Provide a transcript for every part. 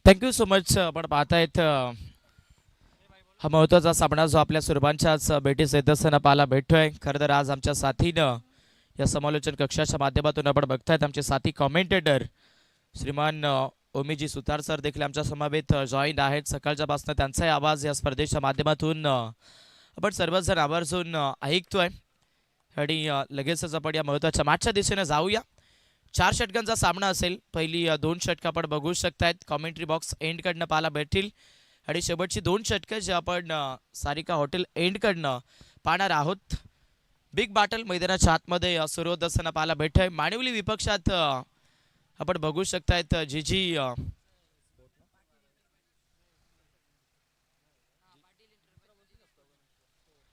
Thank you so much. आपण पाहतायत हा महत्त्वाचा सामना जो आपल्या सुरबांच्याच भेटीस येत असताना पाहायला भेटतोय. खरं तर आज आमच्या साथीनं या समालोचन कक्षाच्या माध्यमातून आपण बघतायत आमचे साथी कॉमेंटेटर श्रीमान ओमीजी सुतार सर देखील आमच्या समवेत जॉईन आहेत. सकाळच्यापासून त्यांचाही आवाज या स्पर्धेच्या माध्यमातून आपण सर्वजण आवर्जून ऐकतोय आणि लगेचच आपण या महत्त्वाच्या मॅचच्या दिशेने जाऊया. 4 षटकांचा सामना असेल. पहिली 2 षटकं आपण बघू शकतायत. कॉमेंट्री बॉक्स एंडकडनं पाहायला भेटतील आणि शेवटची 2 षटकं जे आपण सारिका हॉटेल एंडकडनं पाहणार आहोत. बिग बॅटल मैदानाच्या आतमध्ये सुरू होत असताना पाहायला भेटतंय. मानिवली विपक्षात आपण बघू शकतायत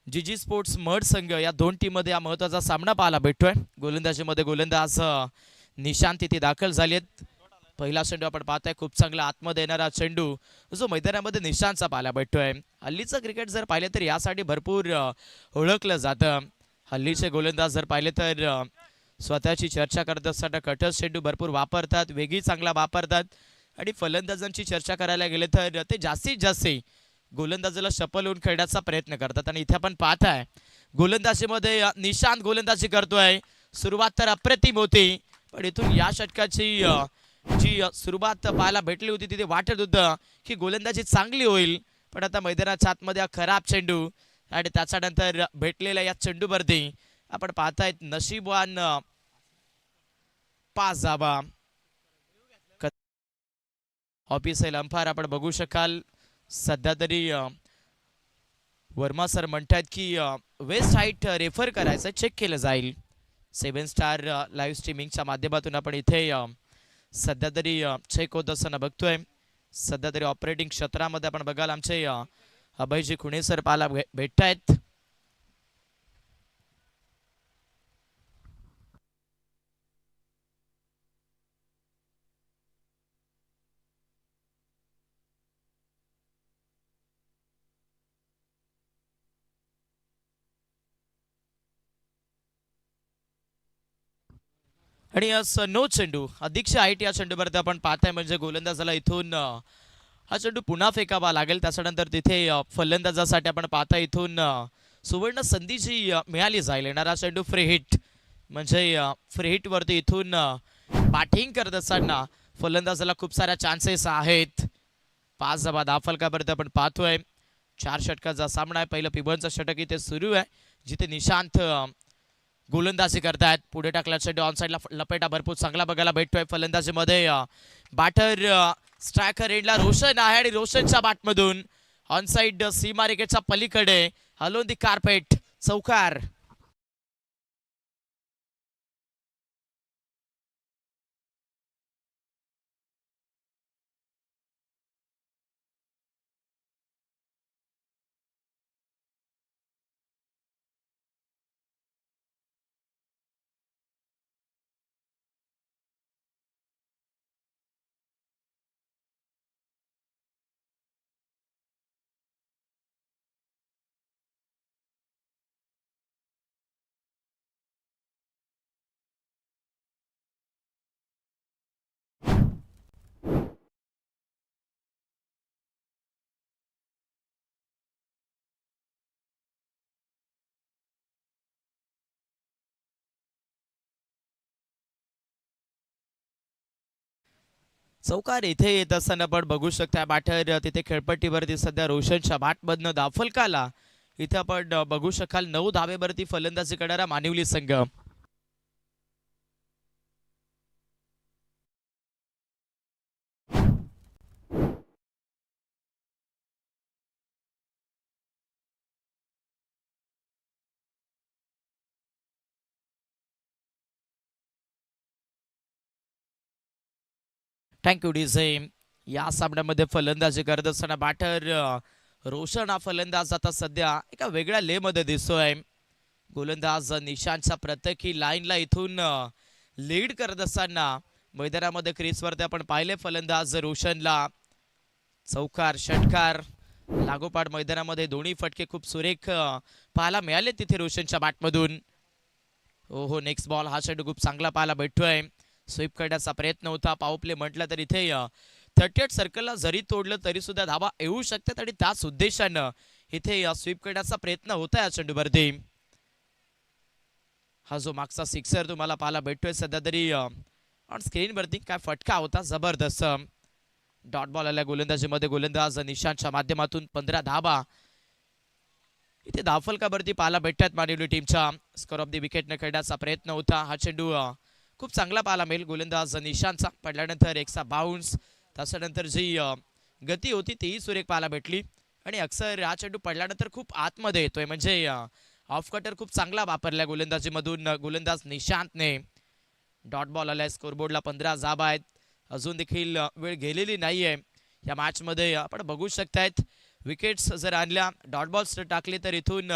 जीजी स्पोर्ट्स मड संघ या 2 टीममध्ये हा महत्त्वाचा सामना पाहायला भेटतोय. गोलंदाजीमध्ये गोलंदाज निशांत तिथे दाखल झाले आहेत. पहिला चेंडू आपण पाहताय, खूप चांगला आतमध्ये येणारा चेंडू जो मैदानामध्ये निशांतचा पाहायला भेटतोय. हल्लीचं क्रिकेट जर पाहिलं तर यासाठी भरपूर ओळखलं जातं. हल्लीचे गोलंदाज जर पाहिले तर स्वतःची चर्चा करत असताना कटर चेंडू भरपूर वापरतात, वेगळी चांगला वापरतात आणि फलंदाजांची चर्चा करायला गेले तर ते जास्तीत जास्त गोलंदाजीला शपलवून खेळण्याचा प्रयत्न करतात. आणि इथे आपण पाहताय गोलंदाजीमध्ये निशांत गोलंदाजी करतोय. सुरुवात तर अप्रतिम होती, पण इथून या षटकाची जी सुरुवात पाहायला भेटली होती तिथे वाटत होतं की गोलंदाजी चांगली होईल, पण आता मैदानाच्या आतमध्ये हा खराब चेंडू आणि त्याच्यानंतर भेटलेल्या या चेंडूवरती आपण पाहतायत नशीबवान पास जावा. ऑफिशियल अंपायर आपण बघू शकाल. सध्या तरी वर्मा सर म्हणतात की वेस्ट हाईट रेफर करायचं चेक केलं जाईल. 7 स्टार लाईव्ह स्ट्रीमिंगच्या माध्यमातून आपण इथे सध्या तरी चेक होत असताना बघतोय. सध्या तरी ऑपरेटिंग क्षेत्रामध्ये आपण बघाल आमचे अभयजी खुणे सर पाहायला भेटतायत. आणि नो चेंडू अधीक्षय हाईट या चेंडूवरती आपण पाहताय, म्हणजे गोलंदाजाला इथून हा चेंडू पुन्हा फेकावा लागेल. त्याच्यानंतर तिथे फलंदाजासाठी आपण पाहता इथून सुवर्ण संधी जी मिळाली जाईल. येणारा चेंडू फ्री हिट, म्हणजे फ्री हिट वरती इथून बॅटिंग करत असताना फलंदाजाला खूप साऱ्या चान्सेस आहेत. 5 धावा दाफलकापर्यंत आपण पाहतोय. 4 षटकाचा सामना आहे. पहिलं पिबनचं षटक इथे सुरू आहे, जिथे निशांत गोलंदाजी करतायत. पुढे टाकला चेंडू ऑन साईडला लपेटा भरपूर चांगला बघायला भेटतोय. फलंदाजीमध्ये बॅटर स्ट्रायकर एंडला रोशन आहे आणि रोशनच्या बॅटमधून ऑन साईड सीमारेखेच्या पलीकडे हलवून दी कार्पेट चौकार. चौकार इथे येत असताना आपण बघू शकता बॅटर तिथे खेळपट्टीवरती सध्या रोशनच्या बॅटमधनं दाफलकाला इथे आपण बघू शकाल. 9 धावेवरती फलंदाजी करणारा मानिवली संघ. Thank you DJ. या सामन्यामध्ये फलंदाजी करत असताना बॅटर रोशन हा फलंदाज आता सध्या एका वेगळ्या ले मध्ये दिसतोय. गोलंदाज निशांतच्या प्रत्येकी लाईनला इथून लीड करत असताना मैदानामध्ये क्रीजवरती आपण पाहिले फलंदाज रोशनला चौकार षटकार लागोपाठ मैदानामध्ये दोन्ही फटके खूप सुरेख पाहायला मिळाले तिथे रोशनच्या बॅटमधून. हो नेक्स्ट बॉल हा चेंडू खूप चांगला पाहायला भेटतोय. स्वीप करण्याचा प्रयत्न होता. पॉवर प्ले म्हटलं तर इथे 38 सर्कलला जरी तोडलं तरी सुद्धा धावा येऊ शकतात आणि त्याच उद्देशानं इथे स्वीप करण्याचा प्रयत्न होता या चेंडूवरती. हा जो मागचा सिक्सर तुम्हाला पाहायला भेटतोय सध्या तरी ऑन स्क्रीनवरती, काय फटका होता जबरदस्त. डॉट बॉल आल्या गोलंदाजीमध्ये, गोलंदाज निशांतच्या माध्यमातून 15 धावा इथे धावफलकावरती पाहायला भेटतात मानिवली टीमच्या. स्कोर ऑफ द विकेट न खेळण्याचा प्रयत्न होता. हा चेंडू खूप चांगला पाहायला मिळेल गोलंदाज निशांतचा. पडल्यानंतर एकचा बाउन्स, त्याच्यानंतर जी गती होती तीही सुरेख पाहायला भेटली आणि अक्सर हा चेंडू पडल्यानंतर खूप आतमध्ये येतोय, म्हणजे ऑफ कटर खूप चांगला वापरला गोलंदाजीमधून गोलंदाज निशांतने. डॉट बॉल आलाय, स्कोरबोर्डला 15 धावा आहेत. अजून देखील वेळ गेलेली नाहीये या मॅचमध्ये. आपण बघू शकतायत विकेट्स जर आणल्या, डॉट बॉल्स टाकले तर इथून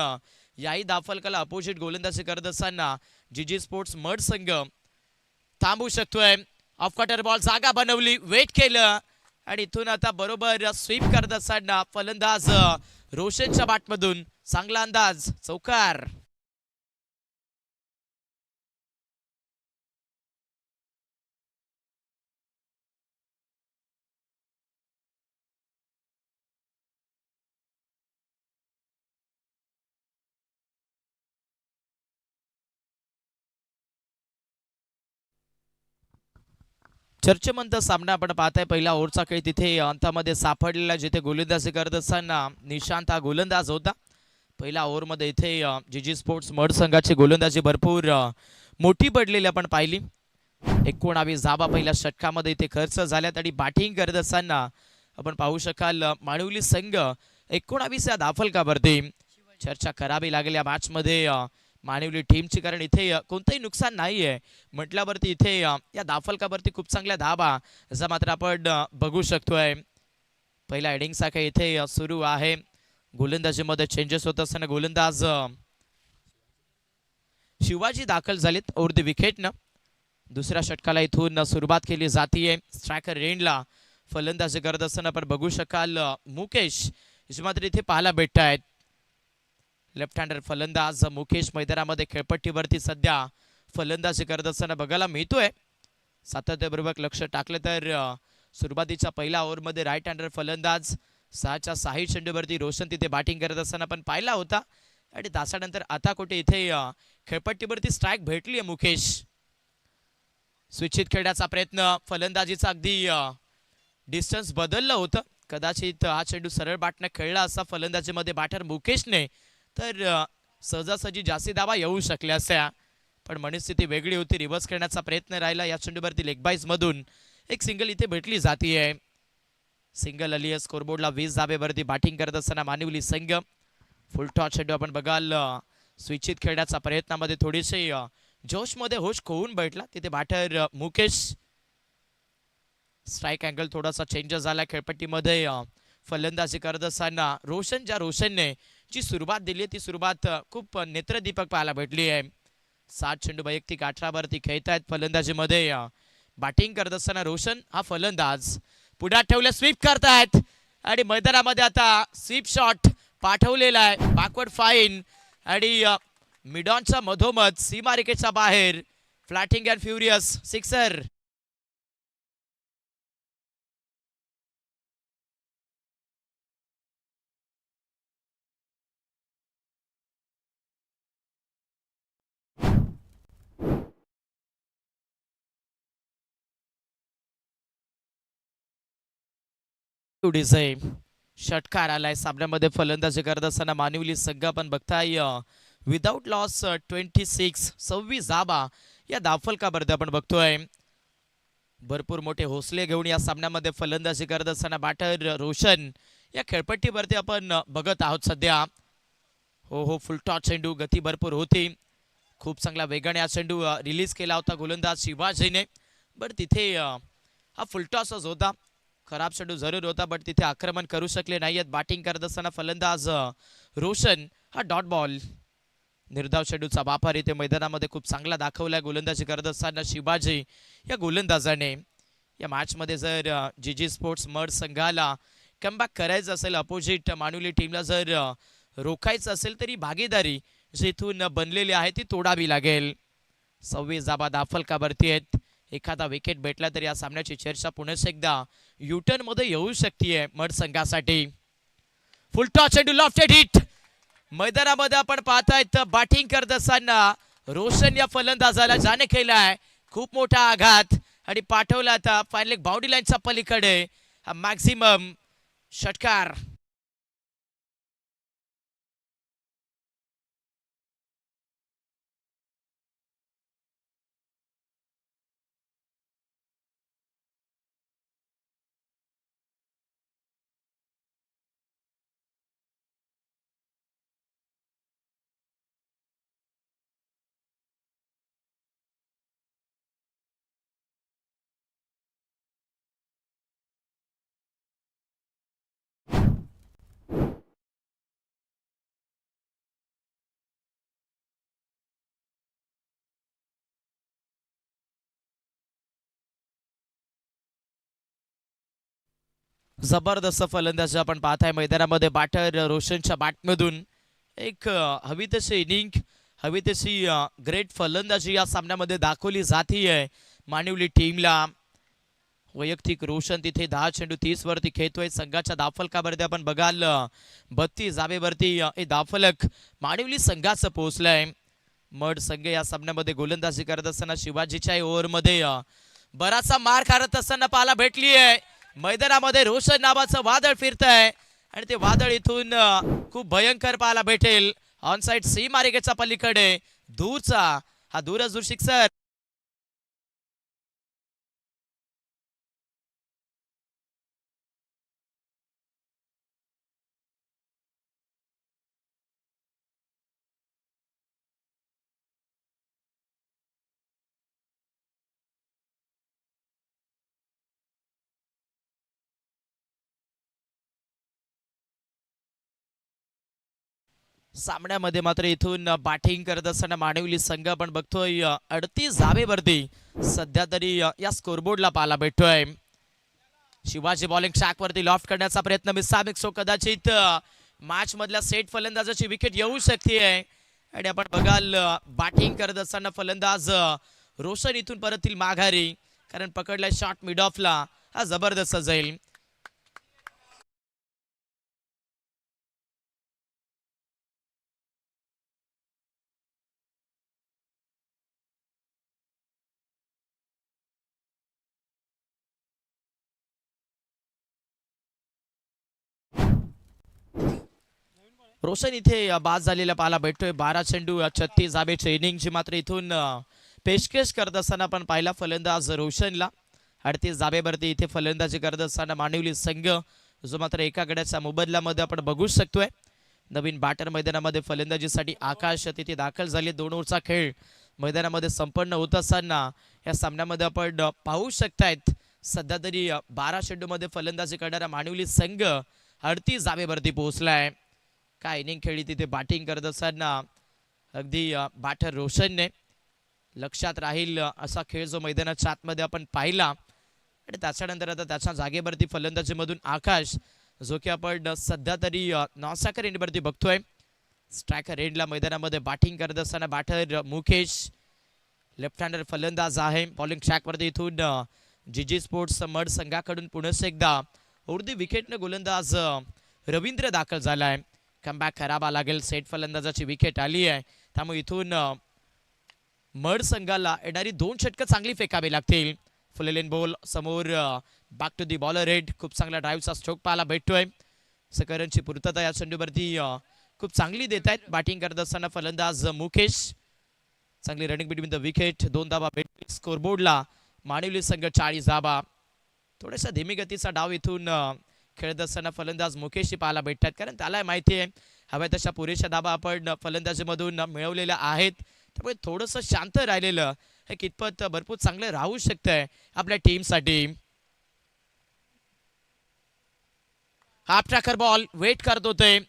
याही धावफलकाला अपोजिट गोलंदाजी करत असताना जीजी स्पोर्ट्स मड संघ थांबू शकतोय. ऑफ कटर बॉल जागा बनवली, वेट केलं आणि इथून आता बरोबर स्वीप करत असताना फलंदाज रोशनच्या बॅटमधून चांगला अंदाज, चौकार. चर्चेमंत सामना आपण पाहताय. पहिला ओव्हरचा खेळ तिथे अंतामध्ये सापडलेला, जिथे गोलंदाजी करत असताना निशांत हा गोलंदाज होता. पहिल्या ओव्हरमध्ये इथे जीजी स्पोर्ट्स मड संघाची गोलंदाजी भरपूर मोठी पडलेली आपण पाहिली. 19 धावा पहिल्या षटकामध्ये इथे खर्च झाल्यात आणि बॅटिंग करत असताना आपण पाहू शकाल मानिवली संघ 19 या धावफलकावरती. चर्चा करावी लागेल या मॅचमध्ये मानिवली टीमची, कारण इथे कोणतंही नुकसान नाही आहे म्हटल्यावरती इथे या धावफलकावरती खूप चांगल्या धावा जर मात्र आपण बघू शकतोय. पहिला इनिंगचा काही इथे सुरू आहे. गोलंदाजीमध्ये चेंजेस होत असताना गोलंदाज शिवाजी दाखल झालेत ओव्हर द विकेटनं. दुसऱ्या षटकाला इथून सुरुवात केली जातीये. स्ट्रायकर रेंजला फलंदाजी करत असताना आपण बघू शकाल मुकेश मात्र इथे पाहायला भेटत आहेत. लेफ्ट हँडर फलंदाज मुकेश मैदानामध्ये खेळपट्टीवरती सध्या फलंदाजी करत असताना बघायला मिळतोय. सातत्यपूर्वक लक्ष टाकलं तर सुरुवातीच्या पहिल्या ओव्हरमध्ये राईट हँडर फलंदाज 6च्या 6 चेंडूवरती रोशन तिथे बॅटिंग करत असताना पण पाहिला होता आणि तासानंतर आता कुठे इथे खेळपट्टीवरती स्ट्राईक भेटली आहे. मुकेश स्विचित खेळण्याचा प्रयत्न, फलंदाजीचा अगदी डिस्टन्स बदललं होतं. कदाचित हा चेंडू सरळ बॅटने खेळला असता फलंदाजीमध्ये बॅटर मुकेशने तर सहजासहजी जास्ती धावा येऊ शकल्या असत्या, पण मनस्थिती वेगळी होती. रिव्हर्स करण्याचा प्रयत्न राहिला. या चेंडूवरती लेग बाईज मधून एक सिंगल इथे भेटली जातीये. सिंगल आली आहे. स्कोरबोर्डला 20 धावेवरती बॅटिंग करत असताना मानिवली संघ. फुल टॉस चेंडू आपण बघाल स्विचित खेळण्याचा प्रयत्नामध्ये थोडीशी जोशमध्ये होश खोवून बैठला तिथे बॅटर मुकेश. स्ट्राईक अँगल थोडासा चेंज झाला खेळपट्टीमध्ये. फलंदाजी करत असताना रोशनने जी सुरुवात दिली ती सुरुवात खूप नेत्रदीपक पाहायला भेटली आहे. 7 चेंडू वैयक्तिक 18 वरती खेळतायत फलंदाजीमध्ये. बॅटिंग करत असताना रोशन हा फलंदाज पुढे ठेवले, स्वीप करतायत आणि मैदानामध्ये आता स्वीप शॉट पाठवलेला आहे. बॅकवर्ड फाईन आणि मिडॉनच्या मधोमध सीमारेखेच्या बाहेर फ्लॅटिंग अँड फ्युरियस सिक्सर. षटकार आलाय सामन्यामध्ये. फलंदाजी करत असताना मानिवली संघ आपण बघताय विदाउट लॉस 26 धावा या धावफलकावरती आपण बघतोय. भरपूर मोठे हौसले घेऊन या सामन्यामध्ये फलंदाजी करत असताना बॅटर रोशन या खेळपट्टीवरती आपण बघत आहोत सध्या. हो फुलटॉस चेंडू, गती भरपूर होती. खूप चांगला वेगाने हा चेंडू रिलीज केला होता गोलंदाज शिवाजीने. बट तिथे हा फुलटॉसच होता. खराब चेंडू जरूर होता बट तिथे आक्रमण करू शकले नाहीयेत. बॅटिंग करत असताना फलंदाज रोशन हा डॉट बॉल. निर्धाव चेंडूचा वापर इथे मैदानामध्ये खूप चांगला दाखवलाय गोलंदाजी करत असताना शिवाजी या गोलंदाजाने. या मॅचमध्ये जर जीजी स्पोर्ट्स मड संघाला कमबॅक करायचं असेल, अपोजिट मानिवली टीमला जर रोखायचं असेल तरी भागीदारी जी इथून बनलेली आहे ती तोडावी लागेल. 26 धावा धावफलकावरती आहेत. एखादा विकेट भेटला तर या सामन्याची चर्चा पुन्हा एकदा युटर्न मध्ये येऊ शकते मड संघासाठी. फुल टॉस चेंडू लॉफ्टेड हिट. मैदानामध्ये आपण पाहताय बॅटिंग करत असताना रोशन या फलंदाजाला जाणे केलाय खूप मोठा आघात आणि पाठवला आता फायनल बाउंड्री लाईनच्या पलीकडे हा मॅक्झिमम षटकार. जबरदस्त फलंदाजी आपण पाहताय मैदानामध्ये. बॅटर रोशनच्या बॅटमधून एक हवी तशी इनिंग, हवी तशी ग्रेट फलंदाजी या सामन्यामध्ये दाखवली जातीये मानिवली टीमला. वैयक्तिक रोशन तिथे 10 चेंडू 30 वरती खेळतोय. संघाच्या धावफलकावरती आपण बघाल 32 जावेवरती हे धावफलक मानिवली संघाचं पोहोचलंय. मड संघ या सामन्यामध्ये गोलंदाजी करत असताना शिवाजीच्या ओव्हरमध्ये बराचसा मार खात असताना पाहायला भेटली आहे. मैदानामध्ये रोशन नावाचं वादळ फिरतंय आणि ते वादळ इथून खूप भयंकर पाहायला भेटेल. ऑन साइड सी मार्गाच्या पलीकडे दूरचा हा दूरच दूर सिक्सर. सामन्यामध्ये मात्र इथून बॅटिंग करत असताना मानवली संघ आपण बघतोय 38 जावेवरती सध्या तरी या स्कोरबोर्डला पाहायला भेटतोय. शिवाजी बॉलिंग ट्रॅक वरती लॉफ्ट करण्याचा प्रयत्न मिसामिक सो कदाचित मॅच मधल्या सेट फलंदाजाची विकेट येऊ शकते आणि आपण बघाल बॅटिंग करत असताना फलंदाज रोशन इथून परत माघारी, कारण पकडलाय शॉट मिड ऑफला, हा जबरदस्त जाईल. रोशन इथे बाद झालेला पाहायला भेटतोय. 12 चेंडू 36 धावेची इनिंगची मात्र इथून पेशकश करत असताना आपण पाहिला फलंदाज रोशनला. 38 धावेवरती इथे फलंदाजी करत असताना मानिवली संघ जो मात्र एका गड्याच्या मोबदल्यामध्ये आपण बघू शकतोय. नवीन बॅटर मैदानामध्ये फलंदाजीसाठी आकाश तिथे दाखल झाले. 2 ओव्हरचा खेळ मैदानामध्ये संपन्न होत असताना या सामन्यामध्ये आपण पाहू शकतायत सध्या तरी 12 चेंडूमध्ये फलंदाजी करणारा मानिवली संघ 38 धावेवरती पोहोचलाय. काय इनिंग खेळली तिथे बॅटिंग करत असताना अगदी बॅटर रोशनने. लक्षात राहील असा खेळ जो मैदानाच्या आतमध्ये आपण पाहिला आणि त्याच्यानंतर आता त्याच्या जागेवरती फलंदाजीमधून आकाश जो की आपण सध्या तरी नॉस्ट्रायकर एंडवरती बघतोय. स्ट्रायकर एंडला मैदानामध्ये बॅटिंग करत असताना बॅटर मुकेश लेफ्ट हँडर फलंदाज आहे. बॉलिंग ट्रॅकवरती इथून जीजी स्पोर्ट्स मड संघाकडून पुन्हा एकदा उर्दी विकेटने गोलंदाज रवींद्र दाखल झालाय. कमबॅक करावा लागेल. सेट फलंदाजाची विकेट आली आहे, त्यामुळे इथून मड संघाला येणारी 2 षटकं चांगली फेकावी लागतील. फुल लेन बॉल समोर back to the bowler head. खूप चांगला ड्राईव्हचा स्ट्रोक पाहायला भेटतोय. सकरनची पूर्तता या चेंडूवरती खूप चांगली देत आहेत. बॅटिंग करत असताना फलंदाज मुकेश. चांगली रनिंग बिटवीन द विकेट. 2 धावा भेटतील स्कोरबोर्डला. मानिवली संघ 40 धावा. थोडासा धीमी गतीचा डाव इथून खेळत असताना फलंदाज मुकेशशी पाहायला भेटतात, कारण त्याला माहिती आहे हव्या तशा पुरेशा धावा आपण फलंदाजीमधून मिळवलेल्या आहेत. त्यामुळे थोडंसं शांत राहिलेलं हे कितपत भरपूर चांगलं राहू शकतंय आपल्या टीमसाठी. हाफ ट्रॅकर बॉल वेट करत होते.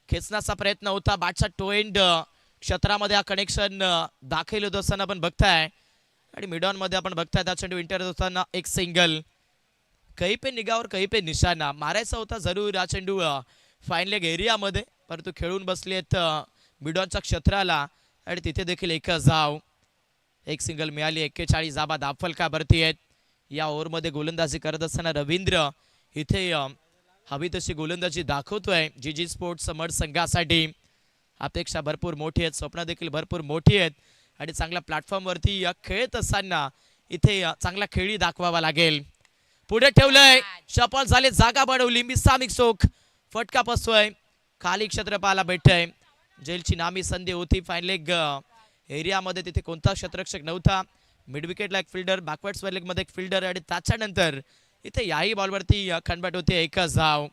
खेचण्याचा प्रयत्न होता. बॅटचा टो एंड क्षेत्रामध्ये हा कनेक्शन दाखल होत असताना आपण बघताय आणि मिडॉन मध्ये आपण बघताय त्या चेंडू इंटर होताना एक सिंगल. कहीं पे निगावर कहीं पे निशाणा मारायचा होता जरूर हा चेंडू फाईन लेग एरियामध्ये, परंतु खेळून बसले आहेत मिडॉनच्या क्षेत्राला आणि तिथे देखील एकच धाव. एक सिंगल मिळाली. 41 धाबा धावफलकावरती आहेत. या ओव्हरमध्ये गोलंदाजी करत असताना रवींद्र इथे हवी तशी गोलंदाजी दाखवतोय जीजी स्पोर्ट्स मड संघासाठी. अपेक्षा भरपूर मोठी आहेत, स्वप्न देखील भरपूर मोठी आहेत आणि चांगल्या प्लॅटफॉर्मवरती खेळत असताना इथे चांगला खेळी दाखवावा लागेल. पुढे ठेवलंय, शपल झाले, जागा बनवली, मिसा मिक्सोक फटका बसतोय, खाली क्षेत्रपाला भेटतंय. जेलची नामी संधी होती फाईन लेग एरियामध्ये, तिथे कोणता क्षेत्ररक्षक नव्हता. मिड विकेटला एक फिल्डर, बॅकवर्ड स्क्वेअर लेग मध्ये एक फिल्डर आणि त्याच्यानंतर इथे याही बॉलवरती खंडबाट होते, एकच धाव.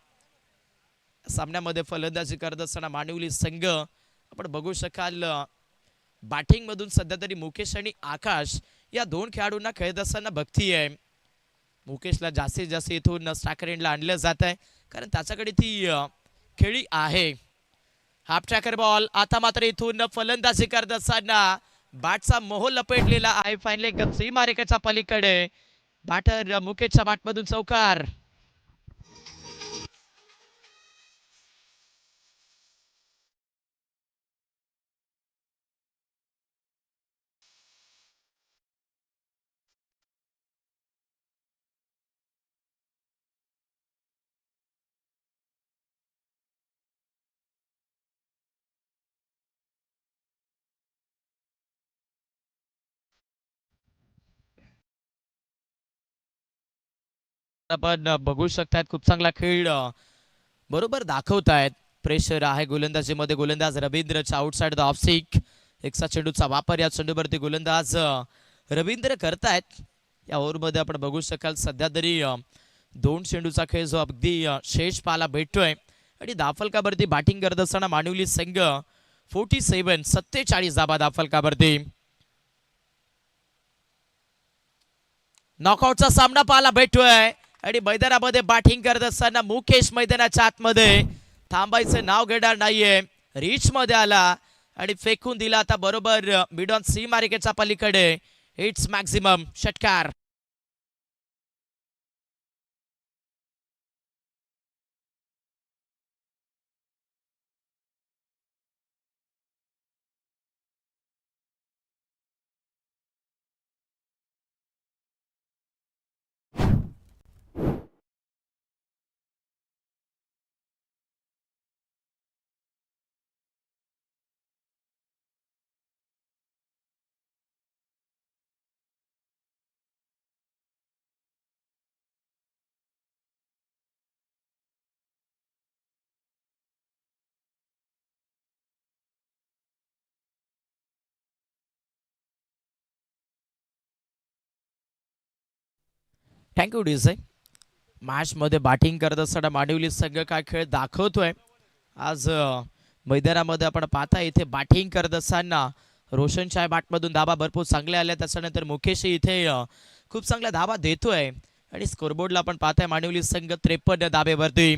सामन्यामध्ये फलंदाजी करत असताना मानिवली संघ आपण बघू शकाल बॅटिंग मधून सध्या तरी मुकेश आणि आकाश या दोन खेळाडूंना खेळत असताना बघती आहे. मुकेशला जास्तीत जास्त इथून स्ट्रायकर एंडला आणलं जात आहे कारण त्याच्याकडे ती खेळी आहे. हाफ ट्रॅकर बॉल, आता मात्र इथून फलंदाजी करत असताना बॅटचा मोह लपेटलेला आहे फायनली सीमारेखेच्या पलीकडे. बॅटर मुकेशच्या बॅटमधून चौकार. आपण बघू शकतात खूप चांगला खेळ बरोबर दाखवतायत. प्रेशर आहे गोलंदाजीमध्ये, गोलंदाज रवींद्रच्या आउटसाइड द ऑफ स्टिक. एकसा चेंडूचा वापर या चेंडूवरती गोलंदाज रवींद्र करतायत. या ओव्हरमध्ये आपण बघू शकाल सध्या तरी दोन चेंडूचा खेळ जो अगदी शेष पाहायला भेटतोय आणि दाफलकावरती बॅटिंग करत असताना मानिवली संघ 47 धाबा दाफलकावरती. नॉकआउटचा सामना पाहायला भेटतोय आणि मैदानामध्ये बॅटिंग करत असताना मुकेश मैदानाच्या आतमध्ये थांबायचं नाव घेणार नाहीये. रीच मध्ये आला आणि फेकून दिला आता बरोबर मिड ऑन सी मार्केटच्या पलीकडे. इट्स मॅक्झिमम षटकार. Thank you DJ. मॅच मध्ये बॅटिंग करत असताना मांडिवली संघ काय खेळ दाखवतोय आज मैदानामध्ये आपण पाहता. इथे बॅटिंग करत असताना रोशनच्या बॅटमधून धाबा भरपूर चांगले आले. त्याच्यानंतर मुकेश इथे खूप चांगल्या धाबा देतोय आणि स्कोरबोर्डला आपण पाहताय मांडिवली संघ 53 धाबेवरती.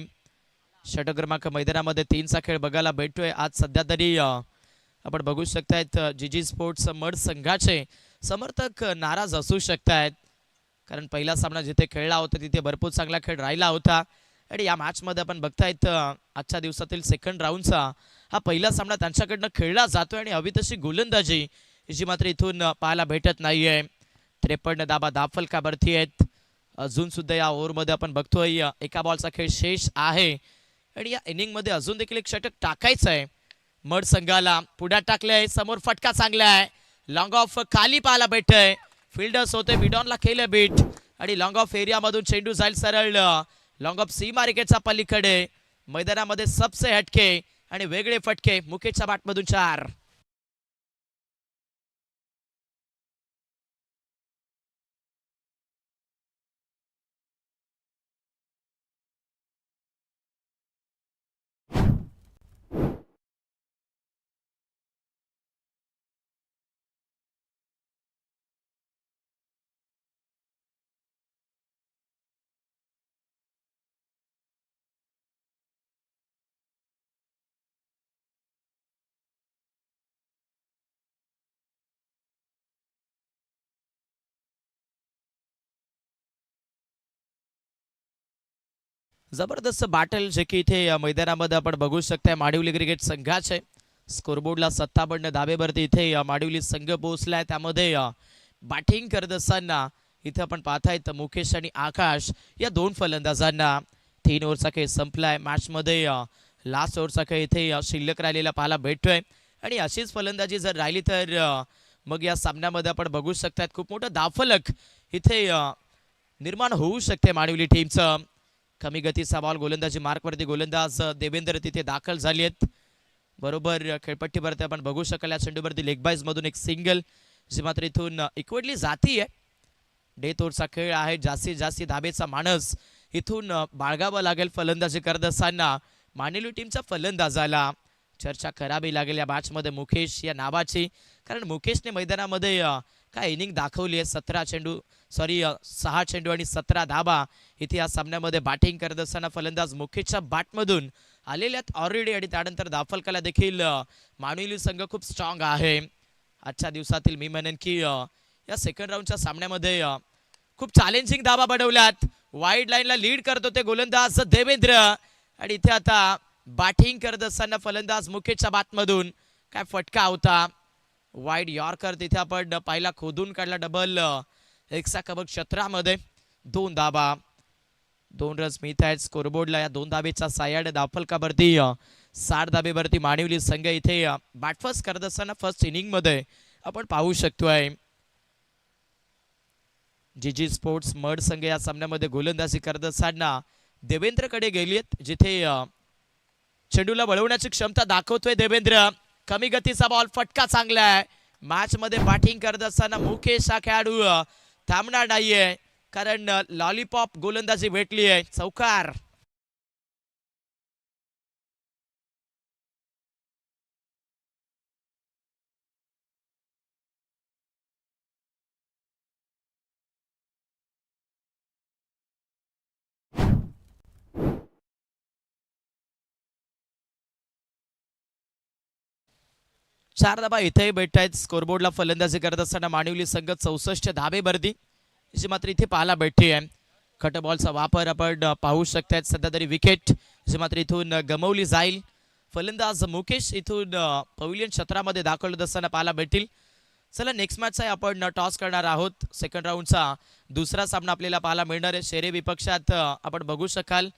षटक क्रमांक मैदानामध्ये 3चा खेळ बघायला भेटतोय आज सध्या तरी. आपण बघू शकतायत जीजी स्पोर्ट्स मड संघाचे समर्थक नाराज असू शकतायत कारण पहिला सामना जिथे खेळला होता तिथे भरपूर चांगला खेळ राहिला होता आणि या मॅच मध्ये आपण बघतायत आजच्या दिवसातील सेकंड राऊंडचा हा पहिला सामना त्यांच्याकडनं खेळला जातोय आणि हवी तशी गोलंदाजी जी मात्र इथून पाहायला भेटत नाहीये. 53 धाबा दाफलकावरती आहेत. अजून सुद्धा या ओव्हरमध्ये आपण बघतोय एका बॉलचा खेळ शेष आहे आणि या इनिंग मध्ये अजून देखील एक षटक टाकायचं आहे मड संघाला. पुढ्यात टाकलंय, समोर फटका चांगला आहे, लॉंग ऑफ खाली पाहायला भेटतंय. फिल्डर्स होते, मिडॉनला केलं बीट आणि लॉंग ऑफ एरिया मधून चेंडू जाईल सरळ लॉंग ऑफ सी मार्केटच्या पलीकडे. मैदानामध्ये सबसे हटके आणि वेगळे फटके. मुकेशच्या बॅटमधून 4. जबरदस्त बॅटल जे की इथे मैदानामध्ये आपण बघू शकता मांडिवली क्रिकेट संघाचे स्कोरबोर्डला 57 धाबेवरती इथे माडिवली संघ पोहोचलाय. त्यामध्ये बॅटिंग करत असताना इथे आपण पाहताय तर मुकेश आणि आकाश या दोन फलंदाजांना 3 ओव्हरचा खेळ संपलाय. मॅचमध्ये लास्ट ओव्हरचा खेळ इथे शिल्लक राहिलेला पाहायला भेटतोय आणि अशीच फलंदाजी जर राहिली तर मग या सामन्यामध्ये आपण बघू शकतात खूप मोठं धावफलक इथे निर्माण होऊ शकते माडिवली टीमचं. कमी गतीचा बॉल गोलंदाजी मार्कवरती गोलंदाज देवेंद्र तिथे दाखल झाले आहेत. बरोबर खेळपट्टीवरती आपण बघू शकाल या चेंडूवरती लेग बाईज मधून एक सिंगल जी मात्र इथून इक्वडली जाती आहे. डेथ ओव्हरचा खेळ आहे. जास्तीत जास्त धाबेचा मानस इथून बाळगावा लागेल फलंदाजी करत असताना माडिवली टीमच्या फलंदाजाला. चर्चा करावी लागेल या मॅचमध्ये मुकेश या नावाची, कारण मुकेशने मैदानामध्ये काय इनिंग दाखवली आहे. 6 चेंडू आणि 17 धाबा इथे या सामन्यामध्ये बॅटिंग करत असताना फलंदाज मुकेशच्या बॅटमधून आलेल्यात ऑलरेडी आणि त्यानंतर धावफलकाला देखील माडिवली संघ खूप स्ट्रॉंग आहे. आजच्या दिवसातील मी म्हणेन की या सेकंड राऊंडच्या सामन्यामध्ये खूप चॅलेंजिंग धाबा बनवल्यात. वाईड लाईनला लीड करत होते गोलंदाज देवेंद्र आणि इथे आता बॅटिंग करत असताना फलंदाज मुकेशच्या बॅटमधून काय फटका होता. वाईड यॉर्कर तिथे आपण पाहिला, खोदून काढला डबल एक्सा कबक क्षेत्रामध्ये. 2 धाबा 2 रन्स मिळत आहेत स्कोरबोर्डला. या 2 धाबेच्या साह्याने धावफलकावरती 60 धाबेवरती माडिवली संघ इथे बॅटफर्स्ट करत असताना फर्स्ट इनिंग मध्ये आपण पाहू शकतोय. जीजी स्पोर्ट्स मड संघ या सामन्यामध्ये गोलंदाजी करत असताना देवेंद्रकडे गेलीत, जिथे चेंडूला वळवण्याची क्षमता दाखवतोय देवेंद्र. कमी गतीचा बॉल, फटका चांगला आहे. मॅच मध्ये बॅटिंग करत असताना मुकेश हा खेळाडू थांबणार नाहीये, कारण लॉलीपॉप गोलंदाजी भेटली आहे. चौकार. चार धाबा इथेही भेटत आहेत. स्कोरबोर्डला फलंदाजी करत असताना माडिवली संघ 64 धाबेवरती जी मात्र इथे पाहायला भेटते आहे. कट बॉलचा वापर आपण पाहू शकतात. सध्या तरी विकेट जी मात्र इथून गमावली जाईल. फलंदाज मुकेश इथून पवेलियन क्षेत्रामध्ये दाखल होत असताना पाहायला भेटतील. चला नेक्स्ट मॅचचा आपण टॉस करणार आहोत. सेकंड राऊंडचा दुसरा सामना आपल्याला पाहायला मिळणार आहे. शेरे विपक्षात आपण बघू शकाल.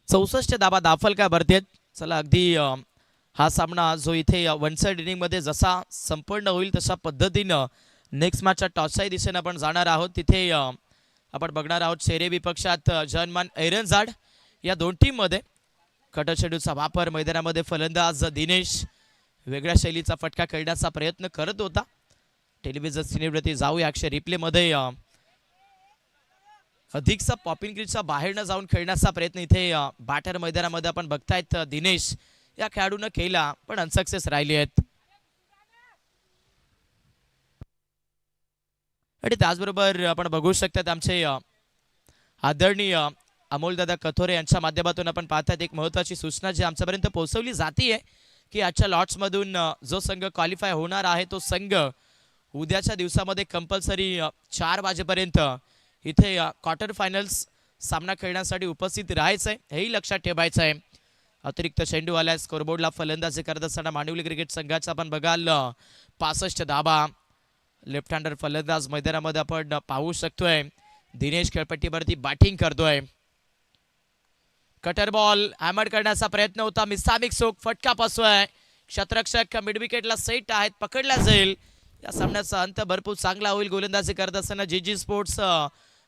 चौसष्ट धाबा दाफलका भरतेत. चला अगदी हा सामना जो इथे वन साइड इनिंग मध्ये जसा संपन्न होईल तशा पद्धतीनं नेक्स्ट मॅचच्या टॉसच्या दिशेने आपण जाणार आहोत. तिथे आपण बघणार आहोत शेरे विपक्षात जनमान ऐरनजाड या दोन टीम मध्ये. कट चेंडूचा वापर मैदानामध्ये फलंदाज दिनेश वेगळ्या शैलीचा फटका खेळण्याचा प्रयत्न करत होता. टेलिव्हिजन स्क्रीनवरती जाऊया अक्षर रिप्ले मध्ये अधिकचा पॉपिंग क्रीजच्या बाहेर न जाऊन खेळण्याचा प्रयत्न इथे बॅटर मैदानामध्ये आपण बघतायत दिनेश या खेळाडूने केला, पण अनसक्सेस राहिले आहेत. आणि त्याचबरोबर आपण बघू शकतात आमचे आदरणीय अमोलदादा कथोरे यांच्या माध्यमातून आपण पाहतात एक महत्त्वाची सूचना जी आमच्यापर्यंत पोहोचवली जाते आहे की आजच्या लॉट्समधून जो संघ क्वालिफाय होणार आहे तो संघ उद्याच्या दिवसामध्ये कंपल्सरी 4 वाजेपर्यंत इथे क्वार्टर फायनल्स सामना खेळण्यासाठी उपस्थित राहायचं आहे, हेही लक्षात ठेवायचं आहे. अतिरिक्त चेंडू आलाय. स्कोरबोर्डला फलंदाजी करत असताना मांडवली क्रिकेट संघाचा आपण बघाल 65 धाबा. लेफ्ट हँडर फलंदाज मैदानामध्ये आपण पाहू शकतोय. दिनेश खेळपट्टीवरती बॅटिंग करतोय. कटर बॉल हॅमर करण्याचा प्रयत्न होता. मिसामिक सोक फटका पासतोय. क्षेत्ररक्षक मिड विकेटला सेट आहेत, पकडला जाईल. या सामन्याचा अंत भरपूर चांगला होईल गोलंदाजी करत असताना जीजी स्पोर्ट्स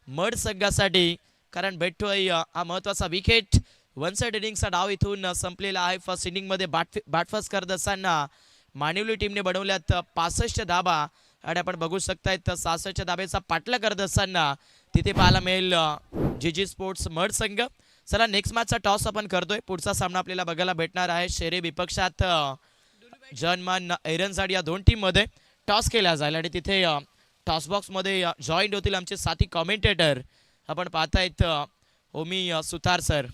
मड संघासाठी, कारण भेटतोय हा महत्वाचा विकेट. वन साइड इनिंगचा डाव इथून संपलेला आहे. फर्स्ट इनिंग मध्ये बॅटफर्स्ट करत असताना मांडवली टीमने बनवल्यात 65 धाबा आणि आपण बघू शकतायत 66 धाब्याचा पाठला करत असताना तिथे पाहायला मिळेल जीजी स्पोर्ट्स मड संघ. चला नेक्स्ट मॅचचा टॉस आपण करतोय. पुढचा सामना आपल्याला बघायला भेटणार आहे शेरे विपक्षात जनमान एरनजाड या दोन टीम मध्ये टॉस केला जाईल आणि तिथे टॉस बॉक्स मध्ये जॉईंट होतील आमचे साथी कॉमेंटेटर. आपण पाहतायत ओमी सुतार सर.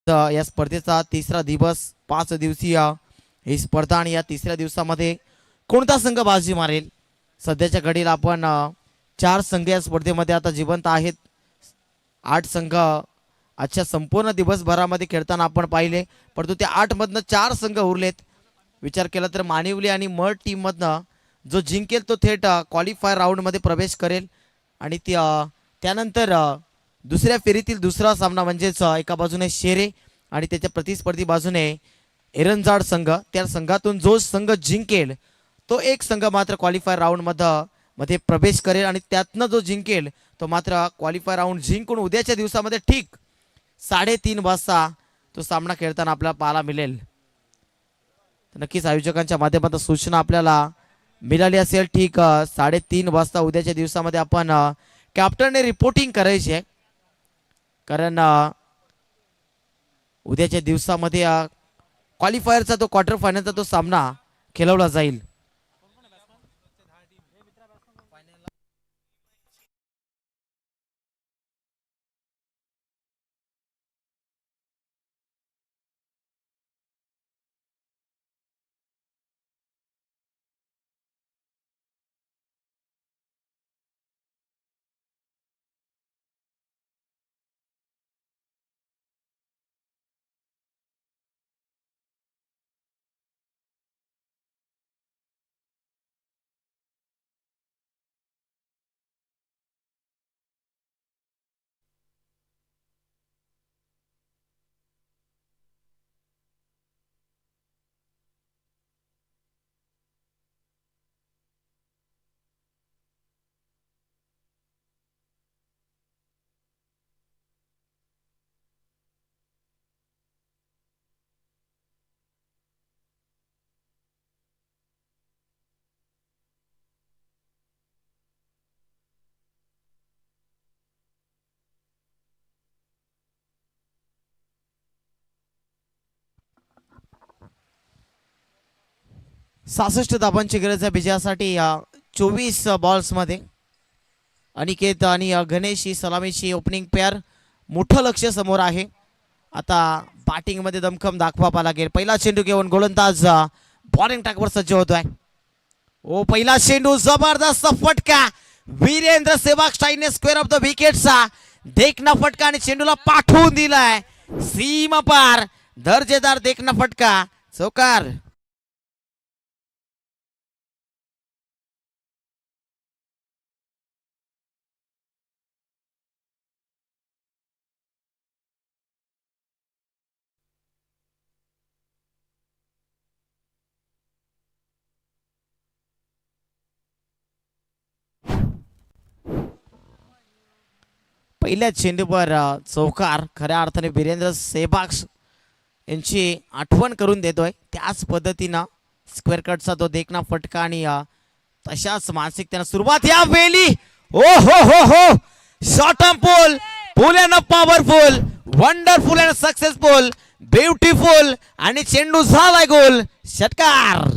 या स्पर्धेचा तिसरा दिवस 5 दिवसीय ही स्पर्धा आणि या तिसऱ्या दिवसामध्ये कोणता संघ बाजी मारेल. सध्याच्या घडीला आपण 4 संघ या स्पर्धेमध्ये आता जिवंत आहेत. 8 संघ आजच्या संपूर्ण दिवसभरामध्ये खेळताना आपण पाहिले, परंतु त्या 8 मधनं 4 संघ उरलेत. विचार केला तर मानिवली आणि मड टीम मधनं जो जिंकेल तो थेट क्वालिफायर राऊंड मध्ये प्रवेश करेल आणि त्यानंतर दुसऱ्या फेरीतील दुसरा सामना म्हणजेच एका बाजूने शेरे आणि त्याच्या प्रतिस्पर्धी बाजूने एरनजाड संघ, त्या संघातून जो संघ जिंकेल तो एक संघ मात्र क्वालिफायर राऊंड मध्ये प्रवेश करेल आणि त्यातनं जो जिंकेल तो मात्र क्वालिफायर राऊंड जिंकून उद्याच्या दिवसामध्ये ठीक 3:30 वाजता तो सामना खेळताना आपल्याला पाहायला मिळेल. नक्कीच आयोजकांच्या माध्यमातून सूचना आपल्याला मिळाली असेल. ठीक 3:30 वाजता उद्याच्या दिवसामध्ये आपण कॅप्टनने रिपोर्टिंग करायची आहे, कारण उद्याच्या दिवसामध्ये क्वालिफायरचा तो क्वार्टर फायनलचा तो सामना खेळवला जाईल. सहासष्ट धावांची गरज आहे विजयासाठी. 24 बॉल्स मध्ये अनिकेत आणि गणेश ही सलामीची ओपनिंग पेअर. मोठं लक्ष समोर आहे. आता बॅटिंग मध्ये दमखम दाखवावा लागेल. पहिला चेंडू घेऊन गोलंदाज बॉलिंग ट्रॅकवर सज्ज होतोय. ओ पहिला चेंडू जबरदस्त फटका. वीरेंद्र सेहवाग स्टाईलने स्क्वेअर ऑफ द विकेटचा देखना फटका आणि चेंडूला पाठवून दिलाय सीमा पार. दर्जेदार देखना फटका, चौकार. पहिल्या चेंडूवर चौकार. खऱ्या अर्थाने वीरेंद्र सेहवाग यांची आठवण करून देतोय. त्याच पद्धतीनं स्क्वेअर कटचा तो देखना फटका आणि तशाच मानसिकतेनं सुरुवात या वेळी. ओ हो हो हो, short on pole, pull and powerful, wonderful and successful, beautiful आणि चेंडू झालाय गोल, षटकार.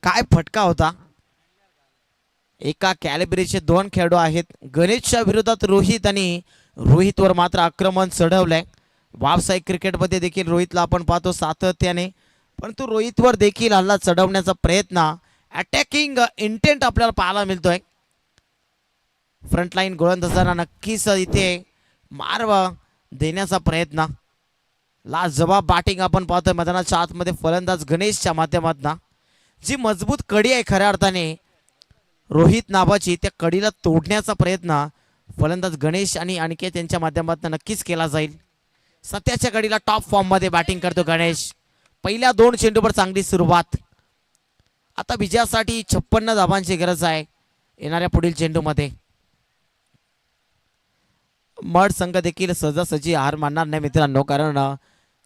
काय फटका होता. एका कॅलिबरीचे दोन खेळाडू आहेत. गणेशच्या विरोधात रोहित आणि रोहितवर मात्र आक्रमण चढवलंय. व्यावसायिक क्रिकेटमध्ये देखील रोहितला आपण पाहतो सातत्याने, परंतु रोहितवर देखील हल्ला चढवण्याचा प्रयत्न, अटॅकिंग इंटेंट आपल्याला पाहायला मिळतोय. फ्रंटलाईन गोलंदाजांना नक्कीच इथे मार देण्याचा प्रयत्न. लाजवाब बॅटिंग आपण पाहतोय मैदानाच्या आतमध्ये फलंदाज गणेशच्या माध्यमातून. जी मजबूत कडी आहे खऱ्या अर्थाने रोहित नावाची, त्या कडीला तोडण्याचा प्रयत्न फलंदाज गणेश आणि अनिकेत यांच्या माध्यमातून नक्कीच केला जाईल. सध्याच्या कडीला टॉप फॉर्म मध्ये बॅटिंग करतो गणेश. पहिल्या दोन चेंडूवर चांगली सुरुवात. आता विजयासाठी 56 धावांची गरज आहे येणाऱ्या पुढील चेंडूमध्ये. मड संघ देखील सहजासहजी हार मानणार नाही मित्रांनो, कारण